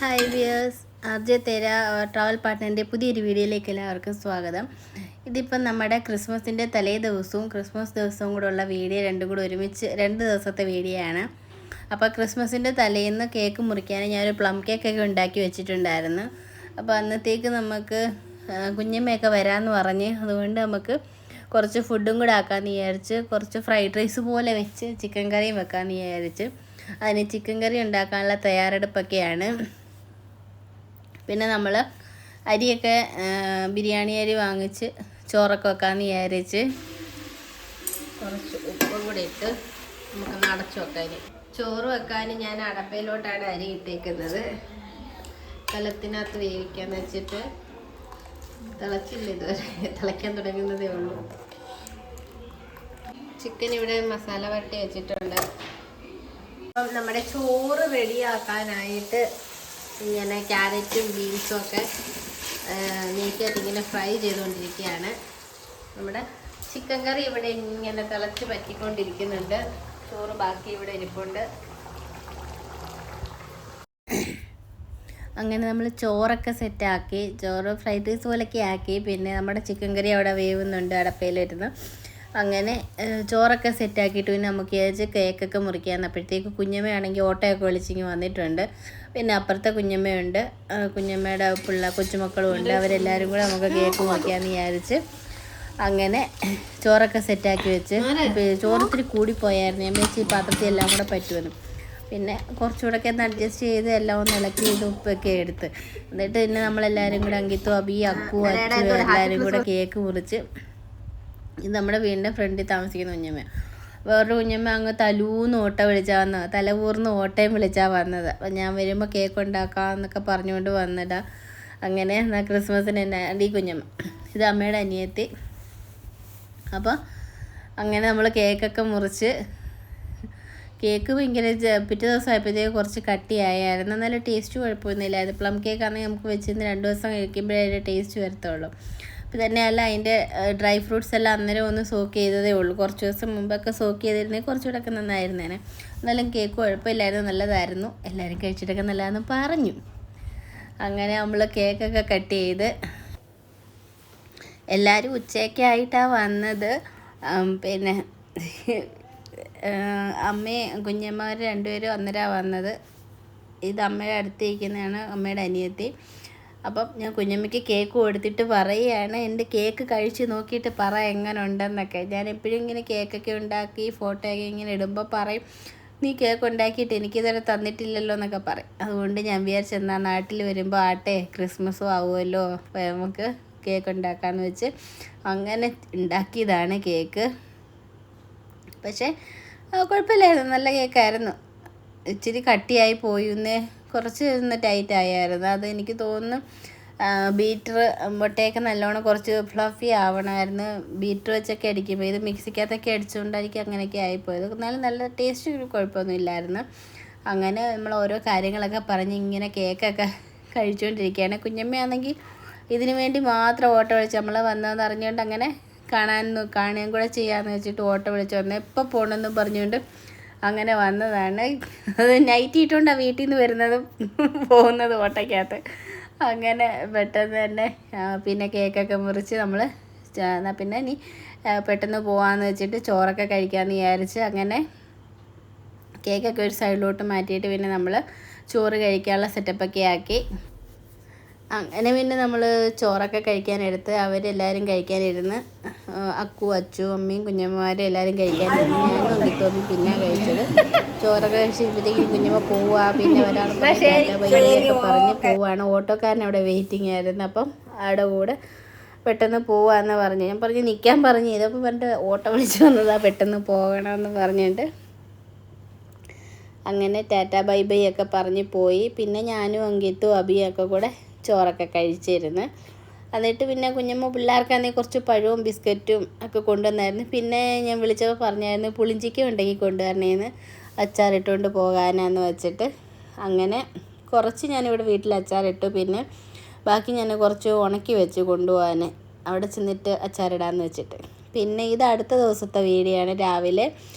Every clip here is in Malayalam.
ഹായ് വ്യൂവേഴ്സ്, ആർജെ തേര ട്രാവൽ പാർട്ട്ണറിൻ്റെ പുതിയൊരു വീഡിയോയിലേക്ക് എല്ലാവർക്കും സ്വാഗതം. ഇതിപ്പം നമ്മുടെ ക്രിസ്മസിൻ്റെ തലേ ദിവസവും ക്രിസ്മസ് ദിവസവും കൂടെ ഉള്ള വീഡിയോ രണ്ടും കൂടെ ഒരുമിച്ച് 2 ദിവസത്തെ വീഡിയോ ആണ്. അപ്പോൾ ക്രിസ്മസിൻ്റെ തലേന്ന് കേക്ക് മുറിക്കാൻ ഞാനൊരു പ്ലം കേക്കൊക്കെ ഉണ്ടാക്കി വെച്ചിട്ടുണ്ടായിരുന്നു. അപ്പോൾ അന്നത്തേക്ക് നമുക്ക് കുഞ്ഞമ്മയൊക്കെ വരാമെന്ന് പറഞ്ഞ്, അതുകൊണ്ട് നമുക്ക് കുറച്ച് ഫുഡും കൂടെ ആക്കാമെന്ന് വിചാരിച്ച് കുറച്ച് ഫ്രൈഡ് റൈസ് പോലെ വെച്ച് ചിക്കൻ കറിയും വെക്കാമെന്ന് വിചാരിച്ച് അതിന് ചിക്കൻ കറി ഉണ്ടാക്കാനുള്ള തയ്യാറെടുപ്പൊക്കെയാണ്. പിന്നെ നമ്മൾ അരിയൊക്കെ ബിരിയാണി അരി വാങ്ങിച്ച് ചോറൊക്കെ വെക്കാമെന്ന് വിചാരിച്ച് കുറച്ച് ഉപ്പും കൂടി ഇട്ട് നമുക്ക് അടച്ചു വെക്കാൻ. ചോറ് വെക്കാൻ ഞാൻ അടപ്പയിലോട്ടാണ് അരി ഇട്ടേക്കുന്നത്. കലത്തിനകത്ത് വേവിക്കാന്ന് വെച്ചിട്ട് തിളച്ചില്ല, ഇതുവരെ തിളയ്ക്കാൻ തുടങ്ങുന്നതേ ഉള്ളൂ. ചിക്കൻ ഇവിടെ മസാല വരട്ടി വെച്ചിട്ടുണ്ട്. അപ്പം നമ്മുടെ ചോറ് റെഡിയാക്കാനായിട്ട് ഇങ്ങനെ ക്യാരറ്റും ബീൻസും ഒക്കെ നെയ്ക്കകത്ത് ഇങ്ങനെ ഫ്രൈ ചെയ്തുകൊണ്ടിരിക്കുകയാണ്. നമ്മുടെ ചിക്കൻ കറി ഇവിടെ ഇങ്ങനെ തിളച്ച് പറ്റിക്കൊണ്ടിരിക്കുന്നുണ്ട്. ചോറ് ബാക്കി ഇവിടെ ഇരിപ്പുണ്ട്. അങ്ങനെ നമ്മൾ ചോറൊക്കെ സെറ്റാക്കി, ചോറ് ഫ്രൈഡ് റൈസ് പോലൊക്കെ ആക്കി. പിന്നെ നമ്മുടെ ചിക്കൻ കറി അവിടെ വേവുന്നുണ്ട് അടപ്പയിലിരുന്ന്. അങ്ങനെ ചോറൊക്കെ സെറ്റാക്കിയിട്ട് പിന്നെ നമുക്ക് വിചാരിച്ച് കേക്കൊക്കെ മുറിക്കാമെന്ന്. അപ്പോഴത്തേക്ക് കുഞ്ഞമ്മയാണെങ്കിൽ ഓട്ടോയൊക്കെ വിളിച്ചിങ്ങ് വന്നിട്ടുണ്ട്. പിന്നെ അപ്പുറത്തെ കുഞ്ഞമ്മയുണ്ട്, കുഞ്ഞമ്മയുടെ കൊച്ചുമക്കളും ഉണ്ട്. അവരെല്ലാവരും കൂടെ നമുക്ക് കേക്ക് മുറിക്കാമെന്ന് വിചാരിച്ച് അങ്ങനെ ചോറൊക്കെ സെറ്റാക്കി വെച്ച്. ചോറ് ഇത്തിരി കൂടിപ്പോയായിരുന്നു. ഞാൻ വെച്ച് ഈ പാത്രത്തിൽ എല്ലാം കൂടെ പറ്റുമെന്ന്. പിന്നെ കുറച്ചുകൂടെയൊക്കെ ഒന്ന് അഡ്ജസ്റ്റ് ചെയ്ത് എല്ലാം ഒന്ന് ഇളക്കി ചെയ്ത് ഉപ്പൊക്കെ എടുത്ത്, എന്നിട്ട് പിന്നെ നമ്മളെല്ലാവരും കൂടെ അങ്കിത്തും അബി അക്കു അച്ചു എല്ലാവരും കൂടെ കേക്ക് മുറിച്ച്. ഇത് നമ്മുടെ വീടിൻ്റെ ഫ്രണ്ടിൽ താമസിക്കുന്ന കുഞ്ഞമ്മ. വേറൊരു കുഞ്ഞമ്മ അങ്ങ് തലൂന്ന് ഓട്ടം വിളിച്ചാൽ വന്നത്, തലകൂർന്ന് ഓട്ടയും വിളിച്ചാൽ വന്നത്. അപ്പം ഞാൻ വരുമ്പോൾ കേക്ക് ഉണ്ടാക്കാമെന്നൊക്കെ പറഞ്ഞുകൊണ്ട് വന്നിടാ. അങ്ങനെ എന്നാൽ ക്രിസ്മസിന് തന്നെ ഈ കുഞ്ഞമ്മ, ഇത് അമ്മയുടെ അനിയത്തി. അപ്പോൾ അങ്ങനെ നമ്മൾ കേക്കൊക്കെ മുറിച്ച്, കേക്ക് ഭയങ്കര പിറ്റേ ദിവസം ആയപ്പോഴത്തേക്ക് കുറച്ച് കട്ടിയായിരുന്നു. നല്ല ടേസ്റ്റ് കുഴപ്പമൊന്നുമില്ലായിരുന്നു. പ്ലം കേക്കാണെങ്കിൽ നമുക്ക് വെച്ചിരുന്ന് 2 ദിവസം കഴിക്കുമ്പോഴേ അതിൻ്റെ ടേസ്റ്റ് വരത്തുള്ളൂ. അപ്പോൾ തന്നെയല്ല, അതിൻ്റെ ഡ്രൈ ഫ്രൂട്ട്സ് എല്ലാം അന്നേരം ഒന്ന് സോക്ക് ചെയ്തതേ ഉള്ളൂ. കുറച്ച് ദിവസം മുമ്പൊക്കെ സോക്ക് ചെയ്തിരുന്നെങ്കിൽ കുറച്ചുകൂടെയൊക്കെ നന്നായിരുന്നേനെ. എന്നാലും കേക്ക് കുഴപ്പമില്ലായിരുന്നു, നല്ലതായിരുന്നു. എല്ലാവരും കഴിച്ചിട്ടൊക്കെ നല്ലതെന്ന് പറഞ്ഞു. അങ്ങനെ നമ്മൾ കേക്കൊക്കെ കട്ട് ചെയ്ത് എല്ലാവരും ഉച്ചയൊക്കെ ആയിട്ടാണ് വന്നത്. പിന്നെ അമ്മയും കുഞ്ഞമ്മമാർ രണ്ടുപേരും അന്നേരമാണ് വന്നത്. ഇത് അമ്മയുടെ അടുത്തിരിക്കുന്നതാണ് അമ്മയുടെ അനിയത്തി. അപ്പം ഞാൻ കുഞ്ഞമ്മയ്ക്ക് കേക്ക് കൊടുത്തിട്ട് പറയുകയാണ്, എൻ്റെ കേക്ക് കഴിച്ച് നോക്കിയിട്ട് പറ എങ്ങനെ ഉണ്ടെന്നൊക്കെ. ഞാൻ എപ്പോഴും ഇങ്ങനെ കേക്കൊക്കെ ഉണ്ടാക്കി ഫോട്ടോയൊക്കെ ഇങ്ങനെ ഇടുമ്പോൾ പറയും, നീ കേക്ക് ഉണ്ടാക്കിയിട്ട് എനിക്കിതുവരെ തന്നിട്ടില്ലല്ലോ എന്നൊക്കെ പറയും. അതുകൊണ്ട് ഞാൻ വിചാരിച്ചെന്നാൽ നാട്ടിൽ വരുമ്പോൾ ആട്ടെ, ക്രിസ്മസും ആവുമല്ലോ, അപ്പോൾ നമുക്ക് കേക്ക് ഉണ്ടാക്കാമെന്ന് വെച്ച് അങ്ങനെ ഉണ്ടാക്കിയതാണ് കേക്ക്. പക്ഷേ കുഴപ്പമില്ലായിരുന്നു, നല്ല കേക്കായിരുന്നു. ഇച്ചിരി കട്ടിയായി പോയിന്നേ, കുറച്ച് ഒന്ന് ടൈറ്റ് ആയായിരുന്നു. അത് എനിക്ക് തോന്നുന്നു ബീറ്റർ മുട്ടയൊക്കെ നല്ലോണം കുറച്ച് ഫ്ലഫി ആവണമായിരുന്നു. ബീറ്റർ വെച്ചൊക്കെ അടിക്കുമ്പോൾ ഇത് മിക്സിക്കകത്തൊക്കെ അടിച്ചുകൊണ്ടായിരിക്കും അങ്ങനെയൊക്കെ ആയിപ്പോയത്. എന്നാലും നല്ല ടേസ്റ്റ് കുഴപ്പമൊന്നും ഇല്ലായിരുന്നു. അങ്ങനെ നമ്മൾ ഓരോ കാര്യങ്ങളൊക്കെ പറഞ്ഞ് ഇങ്ങനെ കേക്കൊക്കെ കഴിച്ചുകൊണ്ടിരിക്കുകയാണ്. കുഞ്ഞമ്മയാണെങ്കിൽ ഇതിനു വേണ്ടി മാത്രം ഓട്ടോ വിളിച്ച് നമ്മൾ വന്നതെന്ന് അറിഞ്ഞുകൊണ്ട് അങ്ങനെ കാണുകയും കൂടെ ചെയ്യാമെന്ന് വെച്ചിട്ട് ഓട്ടോ വിളിച്ച് വന്നത്. എപ്പോൾ പോകണമെന്നും പറഞ്ഞുകൊണ്ട് അങ്ങനെ വന്നതാണ്. അത് നൈറ്റ് ഇട്ടുകൊണ്ടാണ് വീട്ടിൽ നിന്ന് വരുന്നതും പോകുന്നതും ഓട്ടോയ്ക്കകത്ത്. അങ്ങനെ പെട്ടെന്ന് തന്നെ പിന്നെ കേക്കൊക്കെ മുറിച്ച് നമ്മൾ എന്നാൽ പിന്നെ ഇനി പെട്ടെന്ന് പോകാമെന്ന് വെച്ചിട്ട് ചോറൊക്കെ കഴിക്കാമെന്ന് വിചാരിച്ച് അങ്ങനെ കേക്കൊക്കെ ഒരു സൈഡിലോട്ട് മാറ്റിയിട്ട് പിന്നെ നമ്മൾ ചോറ് കഴിക്കാനുള്ള സെറ്റപ്പൊക്കെ ആക്കി. അങ്ങനെ പിന്നെ നമ്മൾ ചോറൊക്കെ കഴിക്കാനെടുത്ത് അവരെല്ലാവരും കഴിക്കാനിരുന്ന്. അക്കു അച്ചു അമ്മയും കുഞ്ഞമ്മമാരും എല്ലാവരും കഴിക്കാനിരുന്ന്. ഞാനും അങ്കിത്തോമ്മയും പിന്നെ കഴിച്ചത്. ചോറൊക്കെ കഴിച്ചപ്പോഴത്തേക്കും കുഞ്ഞമ്മ പോവുക, പിന്നെ ഒരാൾ ഒക്കെ പറഞ്ഞ് പോവുകയാണ്. ഓട്ടോക്കാരൻ അവിടെ വെയിറ്റിംഗ് ആയിരുന്നു. അപ്പം അവിടെ കൂടെ പെട്ടെന്ന് പോവാന്ന് പറഞ്ഞു. ഞാൻ പറഞ്ഞു നിൽക്കാൻ പറഞ്ഞു. ഇതപ്പോൾ പറഞ്ഞിട്ട് ഓട്ടോ വിളിച്ച് വന്നതാണ്, പെട്ടെന്ന് പോകണമെന്ന് പറഞ്ഞിട്ട് അങ്ങനെ ടാറ്റ ബൈ ബൈ ഒക്കെ പറഞ്ഞ് പോയി. പിന്നെ ഞാനും അങ്കിത്തും അബിയൊക്കെ കൂടെ ചോറൊക്കെ കഴിച്ചിരുന്ന്. എന്നിട്ട് പിന്നെ കുഞ്ഞമ്മ പിള്ളേർക്കാണെങ്കിൽ കുറച്ച് പഴവും ബിസ്ക്കറ്റും ഒക്കെ കൊണ്ടുവന്നായിരുന്നു. പിന്നെ ഞാൻ വിളിച്ചപ്പോൾ പറഞ്ഞായിരുന്നു പുളിഞ്ചിക്ക ഉണ്ടെങ്കിൽ കൊണ്ടുവരണേന്ന്, അച്ചാറിട്ടുകൊണ്ട് പോകാനാന്ന് വെച്ചിട്ട്. അങ്ങനെ കുറച്ച് ഞാനിവിടെ വീട്ടിൽ അച്ചാറിട്ടു. പിന്നെ ബാക്കി ഞാൻ കുറച്ച് ഉണക്കി വെച്ച് കൊണ്ടുപോകാൻ, അവിടെ ചെന്നിട്ട് അച്ചാറിടാമെന്ന് വെച്ചിട്ട്. പിന്നെ ഇത് അടുത്ത ദിവസത്തെ വീഡിയോ ആണ്. രാവിലെ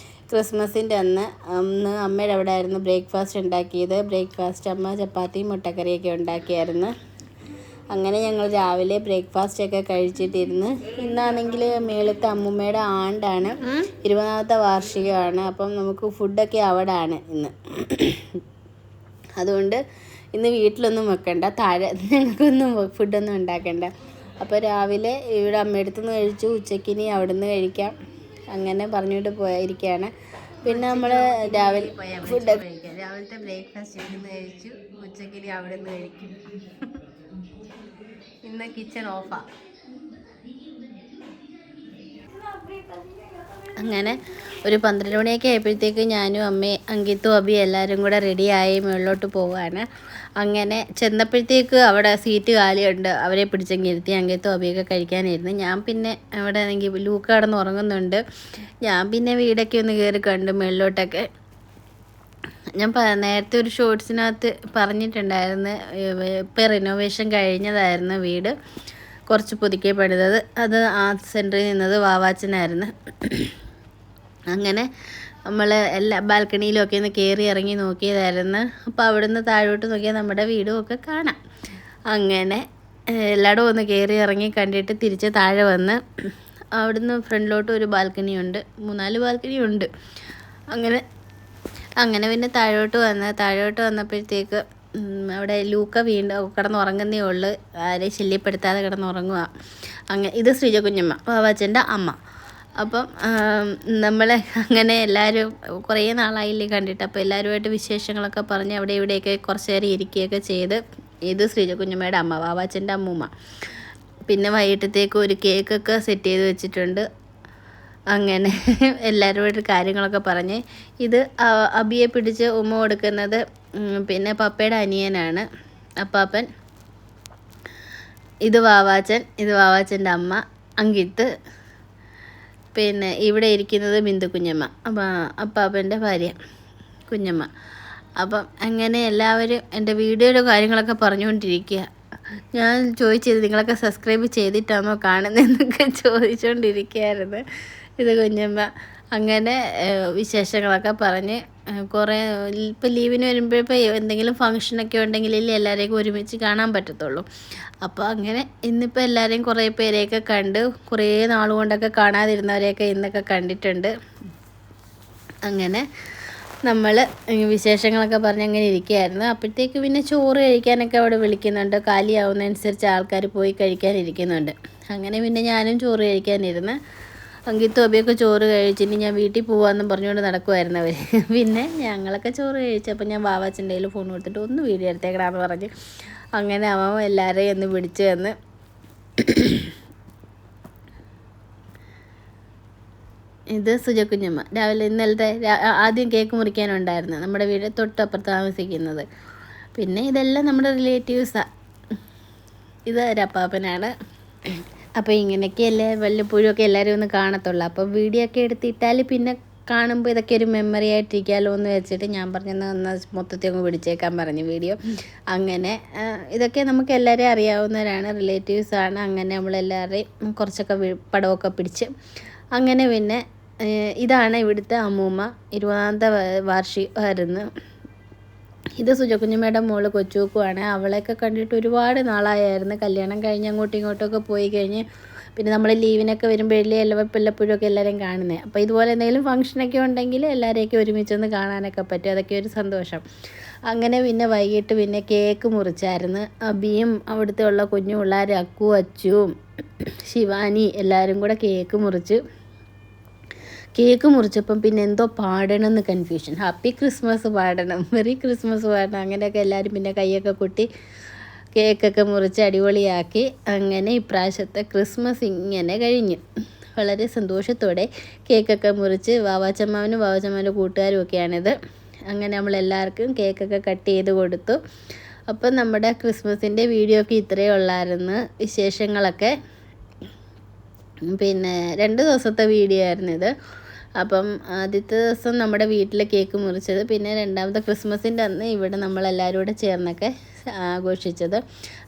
ക്രിസ്മസിൻ്റെ അന്ന് അമ്മയുടെ അവിടെ ആയിരുന്നു ബ്രേക്ക്ഫാസ്റ്റ് ഉണ്ടാക്കിയത്. ബ്രേക്ക്ഫാസ്റ്റ് അമ്മ ചപ്പാത്തിയും മുട്ടക്കറിയൊക്കെ ഉണ്ടാക്കിയായിരുന്നു. അങ്ങനെ ഞങ്ങൾ രാവിലെ ബ്രേക്ക്ഫാസ്റ്റൊക്കെ കഴിച്ചിട്ടിരുന്ന്. ഇന്നാണെങ്കിൽ മേളത്തെ അമ്മൂമ്മയുടെ ആണ്ടാണ്, 20ാമത്തെ വാർഷികമാണ്. അപ്പം നമുക്ക് ഫുഡൊക്കെ അവിടെയാണ് ഇന്ന്. അതുകൊണ്ട് ഇന്ന് വീട്ടിലൊന്നും വെക്കണ്ട, താഴെ ഞങ്ങൾക്കൊന്നും ഫുഡൊന്നും ഉണ്ടാക്കണ്ട. അപ്പോൾ രാവിലെ ഇവിടെ അമ്മയടുത്തു നിന്ന് കഴിച്ചു, ഉച്ചക്കിനി അവിടെ നിന്ന് കഴിക്കാം, അങ്ങനെ പറഞ്ഞിട്ട് പോയിരിക്കുകയാണ്. പിന്നെ നമ്മൾ രാവിലെ ഫുഡ് കഴിക്കാം, രാവിലത്തെ ബ്രേക്ക്ഫാസ്റ്റ് ഇവിടെ നിന്ന് കഴിച്ചു, ഉച്ചക്കിനി അവിടെ നിന്ന് കഴിക്കും. ഇന്ന് കിച്ചൺ ഓഫാ. അങ്ങനെ ഒരു 12 മണിയൊക്കെ ആയപ്പോഴത്തേക്ക് ഞാനും അമ്മയും അങ്കിത്തും അബിയും എല്ലാവരും കൂടെ റെഡിയായി മുകളിലോട്ട് പോവുകയാണ്. അങ്ങനെ ചെന്നപ്പോഴത്തേക്ക് അവിടെ സീറ്റ് കാലിയുണ്ട്, അവരെ പിടിച്ചങ്ങ് ഇരുത്തി അങ്കിത്തും അബിയൊക്കെ കഴിക്കാനിരുന്നു. ഞാൻ പിന്നെ അവിടെ ആണെങ്കിൽ ലൂക്ക കിടന്ന് ഉറങ്ങുന്നുണ്ട്. ഞാൻ പിന്നെ വീടൊക്കെ ഒന്ന് കയറി കണ്ടു മുകളിലോട്ടൊക്കെ. ഞാൻ നേരത്തെ ഒരു ഷോർട്സിനകത്ത് പറഞ്ഞിട്ടുണ്ടായിരുന്നു, ഇപ്പോൾ റിനോവേഷൻ കഴിഞ്ഞതായിരുന്നു വീട്, കുറച്ച് പുതുക്കി പണിതത്. അത് ആർട്ട് സെൻറ്ററിൽ നിന്നത് വാവാച്ചനായിരുന്നു. അങ്ങനെ നമ്മൾ എല്ലാ ബാൽക്കണിയിലൊക്കെ ഒന്ന് കയറി ഇറങ്ങി നോക്കിയതായിരുന്നു. അപ്പോൾ അവിടുന്ന് താഴോട്ട് നോക്കിയാൽ നമ്മുടെ വീടും ഒക്കെ കാണാം. അങ്ങനെ എല്ലായിടും ഒന്ന് കയറി ഇറങ്ങി കണ്ടിട്ട് തിരിച്ച് താഴെ വന്ന് അവിടുന്ന് ഫ്രണ്ടിലോട്ട് ഒരു ബാൽക്കണിയുണ്ട്, 3-4 ബാൽക്കണിയുണ്ട്. അങ്ങനെ പിന്നെ താഴോട്ട് വന്നപ്പോഴത്തേക്ക് അവിടെ ലൂക്ക വീണ്ടും കിടന്നുറങ്ങുന്നേ ഉള്ളു, ആരെയും ശല്യപ്പെടുത്താതെ കിടന്നുറങ്ങുക. ഇത് ശ്രീജ കുഞ്ഞമ്മ, വാവാച്ചൻ്റെ അമ്മ. അപ്പം നമ്മളെ അങ്ങനെ എല്ലാവരും കുറേ നാളായില്ലേ കണ്ടിട്ട്, അപ്പോൾ എല്ലാവരുമായിട്ട് വിശേഷങ്ങളൊക്കെ പറഞ്ഞ് അവിടെ ഇവിടെയൊക്കെ കുറച്ച് നേരം ഇരിക്കുകയൊക്കെ ചെയ്ത്. ഇത് ശ്രീജ കുഞ്ഞമ്മയുടെ അമ്മ, വാവാച്ചൻ്റെ അമ്മൂമ്മ. പിന്നെ വൈകിട്ടത്തേക്ക് ഒരു കേക്കൊക്കെ സെറ്റ് ചെയ്ത് വെച്ചിട്ടുണ്ട്. അങ്ങനെ എല്ലാവരുമായിട്ട് കാര്യങ്ങളൊക്കെ പറഞ്ഞ്. ഇത് അബിയെ പിടിച്ച് ഉമ്മ കൊടുക്കുന്നത് പിന്നെ പപ്പയുടെ അനിയനാണ്, അപ്പാപ്പൻ. ഇത് വാവാച്ചൻ്റെ അമ്മ അങ്കിത്ത്. പിന്നെ ഇവിടെ ഇരിക്കുന്നത് ബിന്ദു കുഞ്ഞമ്മ, അപ്പാപ്പൻ്റെ ഭാര്യ കുഞ്ഞമ്മ. അപ്പം അങ്ങനെ എല്ലാവരും എൻ്റെ വീഡിയോയുടെ കാര്യങ്ങളൊക്കെ പറഞ്ഞുകൊണ്ടിരിക്കുക. ഞാൻ ചോദിച്ചത് നിങ്ങളൊക്കെ സബ്സ്ക്രൈബ് ചെയ്തിട്ടാണോ കാണുന്നതെന്നൊക്കെ ചോദിച്ചുകൊണ്ടിരിക്കുകയായിരുന്നു. ഇത് കുഞ്ഞമ്മ. അങ്ങനെ വിശേഷങ്ങളൊക്കെ പറഞ്ഞ് കുറേ ഇപ്പോൾ ലീവിന് വരുമ്പോഴിപ്പോൾ എന്തെങ്കിലും ഫങ്ഷനൊക്കെ ഉണ്ടെങ്കിലല്ലേ എല്ലാവരെയും ഒരുമിച്ച് കാണാൻ പറ്റത്തുള്ളൂ. അപ്പോൾ അങ്ങനെ ഇന്നിപ്പോൾ എല്ലാവരെയും കുറേ പേരെയൊക്കെ കണ്ട്, കുറേ നാളുകൊണ്ടൊക്കെ കാണാതിരുന്നവരെയൊക്കെ ഇന്നൊക്കെ കണ്ടിട്ടുണ്ട്. അങ്ങനെ നമ്മൾ വിശേഷങ്ങളൊക്കെ പറഞ്ഞ് അങ്ങനെ ഇരിക്കുകയായിരുന്നു. അപ്പോഴത്തേക്ക് പിന്നെ ചോറ് കഴിക്കാനൊക്കെ അവിടെ വിളിക്കുന്നുണ്ട്, കാലിയാവുന്നതനുസരിച്ച് ആൾക്കാർ പോയി കഴിക്കാനിരിക്കുന്നുണ്ട്. അങ്ങനെ പിന്നെ ഞാനും ചോറ് കഴിക്കാനിരുന്ന്. അങ്കിത്തും അബിയൊക്കെ ചോറ് കഴിച്ചിട്ട് ഞാൻ വീട്ടിൽ പോകാമെന്നും പറഞ്ഞുകൊണ്ട് നടക്കുമായിരുന്നു അവർ. പിന്നെ ഞങ്ങളൊക്കെ ചോറ് കഴിച്ചു. അപ്പോൾ ഞാൻ വാവാച്ചൻ്റെ കയ്യിൽ ഫോൺ കൊടുത്തിട്ട് ഒന്ന് വീഡിയോ എടുത്തേക്കടാന്ന് പറഞ്ഞ് അങ്ങനെ അവൻ എല്ലാവരെയും ഒന്ന് പിടിച്ചു തന്ന്. ഇത് സുജക്കുഞ്ഞമ്മ. രാവിലെ ഇന്നലത്തെ ആദ്യം കേക്ക് മുറിക്കാനുണ്ടായിരുന്നു, നമ്മുടെ വീട് തൊട്ടപ്പുറത്ത് താമസിക്കുന്നത്. പിന്നെ ഇതെല്ലാം നമ്മുടെ റിലേറ്റീവ്സാണ്. ഇത് ഒരപ്പാപ്പനാണ്. അപ്പോൾ ഇങ്ങനെയൊക്കെയല്ലേ വല്ലപ്പോഴും ഒക്കെ എല്ലാവരും ഒന്ന് കാണത്തുള്ളൂ. അപ്പോൾ വീഡിയോ ഒക്കെ എടുത്തിട്ടാൽ പിന്നെ കാണുമ്പോൾ ഇതൊക്കെ ഒരു മെമ്മറി ആയിട്ടിരിക്കാമല്ലോ എന്ന് വെച്ചിട്ട് ഞാൻ പറഞ്ഞെന്ന് മൊത്തത്തിൽ അങ്ങ് പിടിച്ചേക്കാൻ പറഞ്ഞു വീഡിയോ. അങ്ങനെ ഇതൊക്കെ നമുക്ക് എല്ലാവരെയും അറിയാവുന്നവരാണ്, റിലേറ്റീവ്സാണ്. അങ്ങനെ നമ്മളെല്ലാവരെയും കുറച്ചൊക്കെ പടമൊക്കെ പിടിച്ച് അങ്ങനെ പിന്നെ ഇതാണ് ഇവിടുത്തെ അമ്മൂമ്മ, 20ാമത്തെ വാർഷികമായിരുന്നു. ഇത് സുജക്കുഞ്ഞമ്മയുടെ മോള് കൊച്ചുക്കുമാണ്. അവളെയൊക്കെ കണ്ടിട്ട് ഒരുപാട് നാളായായിരുന്നു. കല്യാണം കഴിഞ്ഞ് അങ്ങോട്ടും ഇങ്ങോട്ടുമൊക്കെ പോയി കഴിഞ്ഞ് പിന്നെ നമ്മൾ ലീവിനൊക്കെ വരുമ്പോഴല്ലേ വല്ലപ്പോഴുമൊക്കെ എല്ലാവരെയും കാണുന്നത്. അപ്പോൾ ഇതുപോലെ എന്തെങ്കിലും ഫംഗ്ഷനൊക്കെ ഉണ്ടെങ്കിൽ എല്ലാവരെയൊക്കെ ഒരുമിച്ചൊന്ന് കാണാനൊക്കെ പറ്റും, അതൊക്കെ ഒരു സന്തോഷം. അങ്ങനെ പിന്നെ വൈകിട്ട് പിന്നെ കേക്ക് മുറിച്ചായിരുന്നു. അബിയും അവിടുത്തെ ഉള്ള കുഞ്ഞു പിള്ളേർ അക്കു, അച്ചുവും ശിവാനി എല്ലാവരും കൂടെ കേക്ക് മുറിച്ചപ്പം പിന്നെ എന്തോ പാടണമെന്ന് കൺഫ്യൂഷൻ. ഹാപ്പി ക്രിസ്മസ് പാടണം, മെറി ക്രിസ്മസ് പാടണം, അങ്ങനെയൊക്കെ എല്ലാവരും പിന്നെ കൈയൊക്കെ കൊട്ടി കേക്കൊക്കെ മുറിച്ച് അടിപൊളിയാക്കി. അങ്ങനെ ഇപ്രാവശ്യത്തെ ക്രിസ്മസ് ഇങ്ങനെ കഴിഞ്ഞു. വളരെ സന്തോഷത്തോടെ കേക്കൊക്കെ മുറിച്ച് വാവാച്ചമ്മാവൻ്റെ കൂട്ടുകാരും ഒക്കെയാണിത്. അങ്ങനെ നമ്മളെല്ലാവർക്കും കേക്കൊക്കെ കട്ട് ചെയ്ത് കൊടുത്തു. അപ്പം നമ്മുടെ ക്രിസ്മസിൻ്റെ വീഡിയോ ഒക്കെ ഇത്രയേ ഉള്ളായിരുന്നു. വിശേഷങ്ങളൊക്കെ പിന്നെ 2 ദിവസത്തെ വീഡിയോ ആയിരുന്നു ഇത്. അപ്പം ആദ്യത്തെ ദിവസം നമ്മുടെ വീട്ടിൽ കേക്ക് മുറിച്ചത്, പിന്നെ രണ്ടാമത്തെ ക്രിസ്മസിൻ്റെ അന്ന് ഇവിടെ നമ്മളെല്ലാവരും കൂടെ ചേർന്നൊക്കെ ആഘോഷിച്ചത്.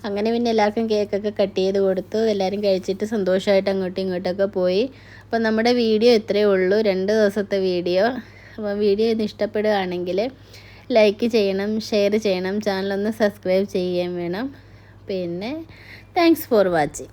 അങ്ങനെ പിന്നെ എല്ലാവർക്കും കേക്കൊക്കെ കട്ട് ചെയ്ത് കൊടുത്തു. എല്ലാവരും കഴിച്ചിട്ട് സന്തോഷമായിട്ട് അങ്ങോട്ടും ഇങ്ങോട്ടൊക്കെ പോയി. അപ്പം നമ്മുടെ വീഡിയോ ഇത്രയേ ഉള്ളൂ, 2 ദിവസത്തെ വീഡിയോ. അപ്പോൾ വീഡിയോ ഇത് ഇഷ്ടപ്പെടുകയാണെങ്കിൽ ലൈക്ക് ചെയ്യണം, ഷെയർ ചെയ്യണം, ചാനലൊന്ന് സബ്സ്ക്രൈബ് ചെയ്യുകയും വേണം. പിന്നെ താങ്ക്സ് ഫോർ വാച്ചിങ്.